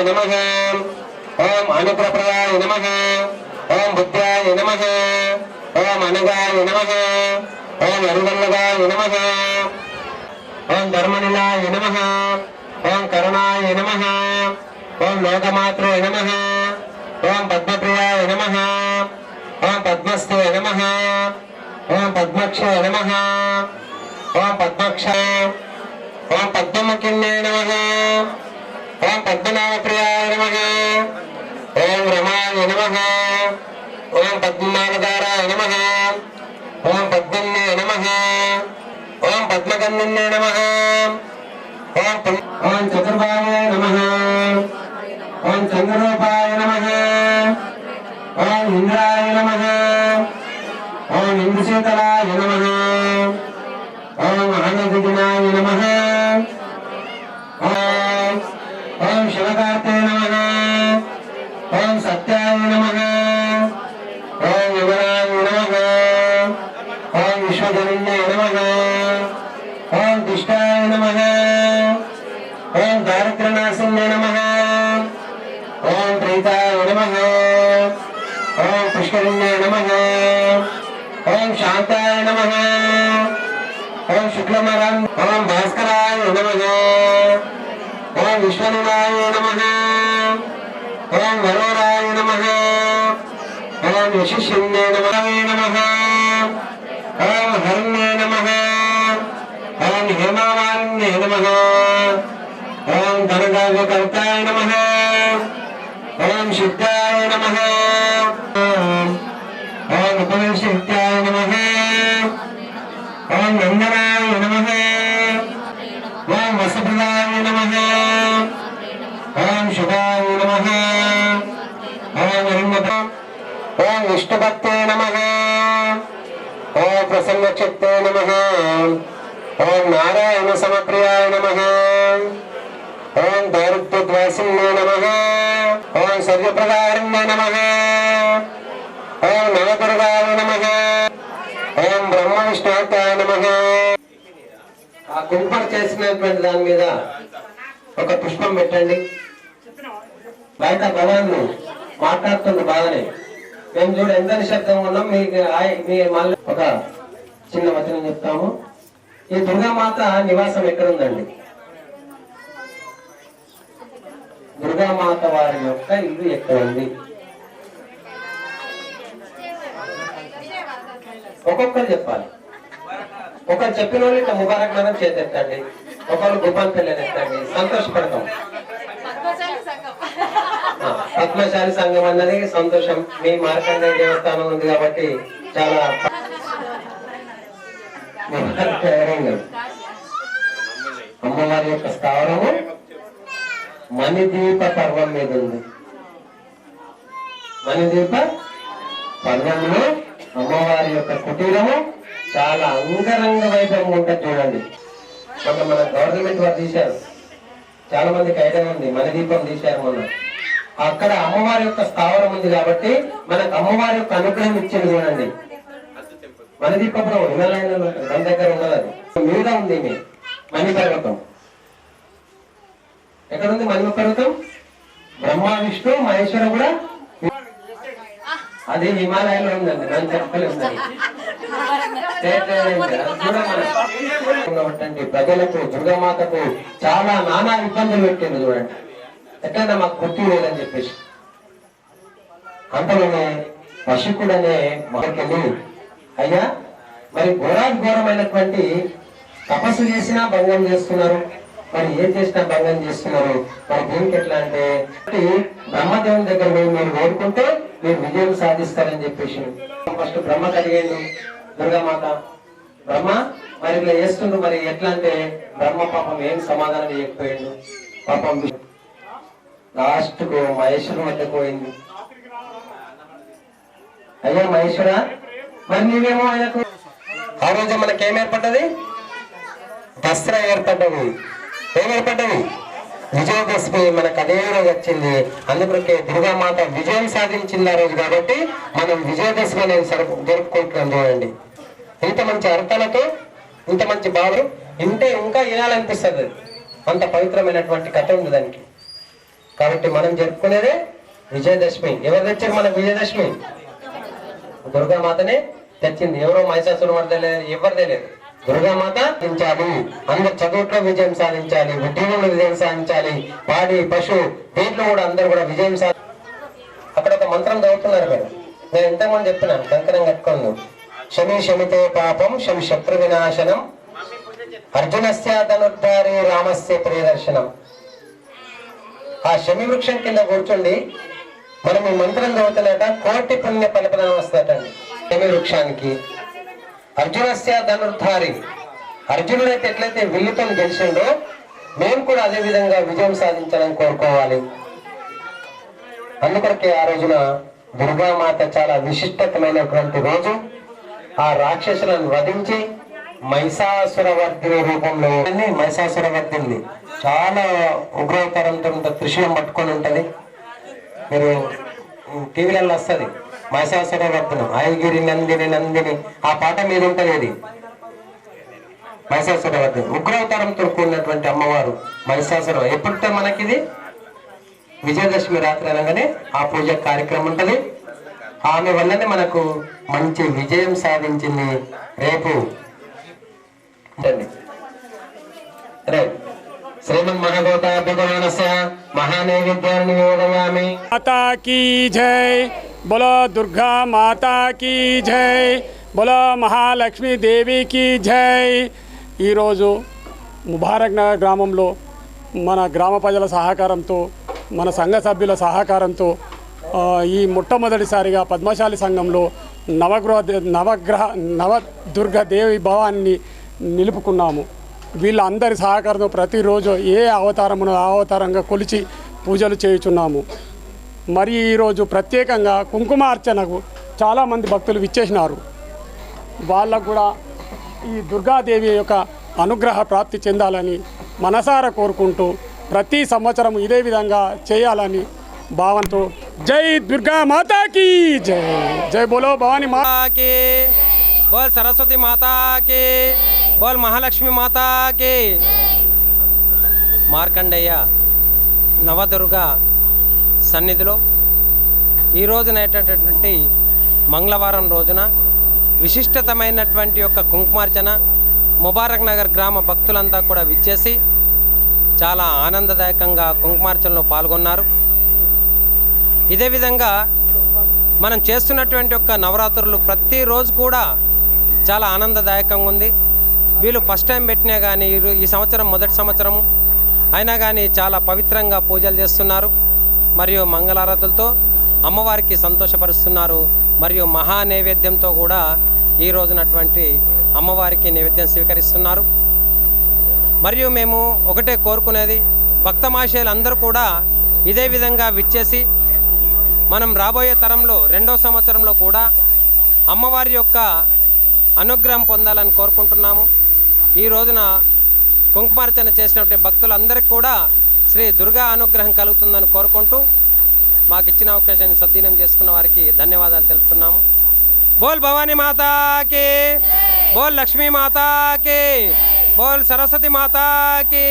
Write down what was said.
नमः ओम अनुप्रप्रदाय नमः ओम बुद्धाय नमः ओम अनुगाय नमः ओम अरुवल्लभाय नमः ओम धर्मनिलाय नमः ओम करुणाय नमः ओम लोकमात्रे नमः ओम पद्मप्रियाय नमः ओम पद्मस्ते नमः ओम पद्मक्षे नमः ओम पद्मक्ष ओम पद्ममुखिन्ये नमः ओम पद्मनाभप्रियाय नमः ओम रमाय नमः ओम पद्मनाभधाराय नमः ओम पद्मन्ये नमः ओम पद्मकन्ये नमः ओम चतुर्भावे नमः ओम चंद्ररूपाय नमः ओम इंद्राय नमः ओम इंद्रशीतलाय नमः ओम आनंददिनाय नमः ओम शिवकार्ते नमः ओम सत्याय नमः ओम युवराय नमः ओम विश्वजनन्ये नमः ओम दिष्टाय नमः ओम दारिद्र्यनाशिन्ये नमः ओम प्रीताय नमः ओम पुष्करिण्ये नमः ओम शांताय नमः ओम शुक्लमरं ओम भास्कराय नमः ओम विश्वनिवाय नमः ओम वरोराय नमः ओम यशिष्यन्ये नमः ओम हरण्ये नमः ओम हेमावान्ये नमः ओम धनदागकर्ताय नमः ओम सिद्धाय नमः ओम उपनिषद्याय नमः ओम नंदनाय नमः ओम वसुप्रदाय नमः ओम शुभाय नमः ओम ओम विष्णुभक्ते नमः ओम प्रसन्नचित्ते नमः ओम नारायण समप्रियाय नमः ओम दारिद्र्यद्वासिन्ये नमः ओम सर्वप्रकारिण्ये नमः ओम नवदुर्गाय नमः ओम ब्रह्म विष्णुताय नमः ఆ కుంపర చేసినటువంటి దాని మీద ఒక పుష్పం పెట్టండి. బయట భగవాను మాట్లాడుతుంది బాగానే, మేము చూడ ఎంత నిశ్శబ్దంగా ఉన్నాం. మీకు మళ్ళీ ఒక చిన్న వచనం చెప్తాము. ఈ దుర్గామాత నివాసం ఎక్కడుందండి? దుర్గామాత వారి యొక్క ఇల్లు ఎక్కడ ఉంది? ఒక్కొక్కరు చెప్పాలి. ఒకరు చెప్పిన వాళ్ళు ఇట్లా ముబారక్ నగర్ చేతెత్తండి, ఒకరు గుబాన్ పిల్లని ఎత్తండి, సంతోషపడతాం. పద్మశాలి సంఘం అన్నది సంతోషం. మీ మార్కండేయ దేవస్థానం ఉంది కాబట్టి చాలా అమ్మవారి యొక్క స్థావరము మణిదీప పర్వం మీద ఉంది. మణిదీప పర్వంలో అమ్మవారి యొక్క కుటీరము చాలా అంగరంగ వైభవం ఉంటుంది. చూడండి, మొన్న మన గవర్నమెంట్ వారు తీశారు, చాలా మందికి ఐడియా ఉంది, మణిదీపం తీశారు మొన్న. అక్కడ అమ్మవారి యొక్క స్థావరం ఉంది కాబట్టి మనకు అమ్మవారి యొక్క అనుగ్రహం ఇచ్చింది. చూడండి, మణిదీపం హిమాలయంలో మన దగ్గర ఉన్నది, మీద ఉంది మణి పర్వతం. ఎక్కడుంది మణి పర్వతం? బ్రహ్మ విష్ణు మహేశ్వర కూడా అది హిమాలయంలో ఉందండి, మన చెప్పలే ఉందండి. చూడండి, ప్రజలకు దుర్గామాతకు చాలా నానా ఇబ్బందులు పెట్టింది. చూడండి, ఎట్లయినా మాకు గుర్తు లేదని చెప్పేసి అంతలోనే పశుకుడనే మహర్కెళ్ళి, అయ్యా మరి ఘోరాఘోరమైనటువంటి తపస్సు చేసినా భంగం చేస్తున్నారు, మరి ఏం చేసినా భంగం చేస్తున్నారు, మరి దీనికి ఎట్లా అంటే బ్రహ్మదేవుని దగ్గర మీరు కోరుకుంటే మీరు విజయం సాధిస్తారని చెప్పేసి ఫస్ట్ బ్రహ్మకు అడిగాడు దుర్గామాత. బ్రహ్మ మరి ఇట్లా చేస్తుండ్రు, మరి ఎట్లా అంటే బ్రహ్మ పాపం ఏం సమాధానం ఇవ్వకపోయిండు. పాపం లాస్ట్ కు మహేశ్వరం వద్దకు పోయింది. అయ్యా మహేశ్వర, మరి నీవేమో ఆయనకు ఆ రోజు మనకేం ఏర్పడ్డది? దసరా ఏర్పడ్డది. ఏం ఏర్పడ్డది? విజయదశమి మనకు అదే రోజు వచ్చింది. అందుకే దుర్గామాత విజయం సాధించింది ఆ రోజు కాబట్టి మనం విజయదశమి అనేది జరుపుకుంటున్నాం. చూడండి, ఇంత మంచి అర్థాలతో, ఇంత మంచి భావం ఇంటే ఇంకా వినాలనిపిస్తుంది. అంత పవిత్రమైనటువంటి కథ ఉంది దానికి. కాబట్టి మనం జరుపుకునేదే విజయదశమి. ఎవరు తెచ్చారు మనకు విజయదశమి? దుర్గామాతనే తెచ్చింది. ఎవరో మహిషాసురు మర్దలే, ఎవరు తెలియదు. దుర్గామాత సాధించాలి, అందరు చదువుట్లో విజయం సాధించాలి, ఉద్యోగంలో విజయం సాధించాలి, పాడి పశు దీంట్లో కూడా అందరు కూడా విజయం అక్కడ ఒక మంత్రం చదువుతున్నారు మీరు. నేను ఇంతకుముందు చెప్పినాను, కంకణం కట్టుకోండి. శమి శమితే పాపం శమి శత్రు వినాశనం అర్జునస్య ధనుర్ధారి రామస్య ప్రియదర్శనం. ఆ శమి వృక్షం కింద కూర్చోండి. మనం ఈ మంత్రం చదువుతున్నట కోటి పుణ్య ఫలపదం వస్తుందటండి శమి వృక్షానికి. అర్జునస్య ధనుర్ధారి, అర్జునుడైతే ఎట్లయితే విల్లుతో గెలిచిండో మేము కూడా అదే విధంగా విజయం సాధించాలని కోరుకోవాలి. అందుకొరకే ఆ రోజున దుర్గామాత చాలా విశిష్టతమైనటువంటి రోజు. ఆ రాక్షసులను వధించి మహిషాసురవర్ధిని రూపంలో మహిషాసురవర్ధిని చాలా ఉగ్రవతారంతో ఉంటుంది, త్రిశూలం పట్టుకొని ఉంటది. మీరు టీవీలలో వస్తుంది మహిషాసురవర్ధనం, ఐగిరి నందిని నందిని, ఆ పాట మీద ఉంటుంది. ఇది మహిషాసురవర్ధని ఉగ్రవతారంతో కూడినటువంటి అమ్మవారు మహిషాసుర. ఎప్పుడంటే మనకిది విజయదశమి రాత్రి అనగానే ఆ పూజ కార్యక్రమం ఉంటుంది. ఆమె వల్లనే మనకు మంచి విజయం సాధించింది. రేపు శ్రీమన్ మహాగోతాభిగమానస్య మహానైవేద్యాన్ని నివేదయామి. మాతా కీ జై, బోలో దుర్గా మాతా కీ జై, బోలో మహాలక్ష్మీ దేవికి జై. ఈరోజు ముబారక్ నగర్ గ్రామంలో మన గ్రామ ప్రజల సహకారంతో, మన సంఘ సభ్యుల సహకారంతో ఈ మొట్టమొదటిసారిగా పద్మశాలి సంఘంలో నవదుర్గ దేవి భవాన్ని నిలుపుకున్నాము. వీళ్ళందరి సహకారంతో ప్రతిరోజు ఏ అవతారమును అవతారంగా కొలిచి పూజలు చేయుచున్నాము. మరి ఈరోజు ప్రత్యేకంగా కుంకుమార్చనకు చాలామంది భక్తులు విచ్చేసినారు. వాళ్ళకు కూడా ఈ దుర్గాదేవి యొక్క అనుగ్రహ ప్రాప్తి చెందాలని మనసారా కోరుకుంటూ ప్రతి సంవత్సరం ఇదే విధంగా చేయాలని భావంతో జై దుర్గా మాతాకి జై. జై బోలో భవానీ మాతాకి, బోల్ సరస్వతి మాతాకి, బోల్ మహాలక్ష్మి మాతాకి. మార్కండేయ నవదుర్గ సన్నిధిలో ఈ రోజున ఏంటంటే మంగళవారం రోజున విశిష్టతమైనటువంటి యొక్క కుంకుమార్చన ముబారక్ నగర్ గ్రామ భక్తులంతా కూడా విచ్చేసి చాలా ఆనందదాయకంగా కుంకుమార్చనలో పాల్గొన్నారు. ఇదే విధంగా మనం చేస్తున్నటువంటి యొక్క నవరాత్రులు ప్రతిరోజు కూడా చాలా ఆనందదాయకంగా ఉంది. వీళ్ళు ఫస్ట్ టైం పెట్టినా కానీ ఈ సంవత్సరం మొదటి సంవత్సరము అయినా కానీ చాలా పవిత్రంగా పూజలు చేస్తున్నారు. మరియు మంగళారతులతో అమ్మవారికి సంతోషపరుస్తున్నారు. మరియు మహా నైవేద్యంతో కూడా ఈ రోజునటువంటి అమ్మవారికి నైవేద్యం స్వీకరిస్తున్నారు. మరియు మేము ఒకటే కోరుకునేది, భక్తమాశయులు అందరూ కూడా ఇదే విధంగా విచ్చేసి మనం రాబోయే తరంలో 2వ సంవత్సరంలో కూడా అమ్మవారి యొక్క అనుగ్రహం పొందాలని కోరుకుంటున్నాము. ఈ రోజున కుంకుమార్చన చేసినటువంటి భక్తులందరికీ కూడా శ్రీ దుర్గా అనుగ్రహం కలుగుతుందని కోరుకుంటూ మాకు ఇచ్చిన అవకాశాన్ని సద్వినియోగం చేసుకున్న వారికి ధన్యవాదాలు తెలుపుతున్నాము. బోల్ భవానీ మాతాకి, బోల్ లక్ష్మీ మాతాకి, బోల్ సరస్వతి మాతాకి.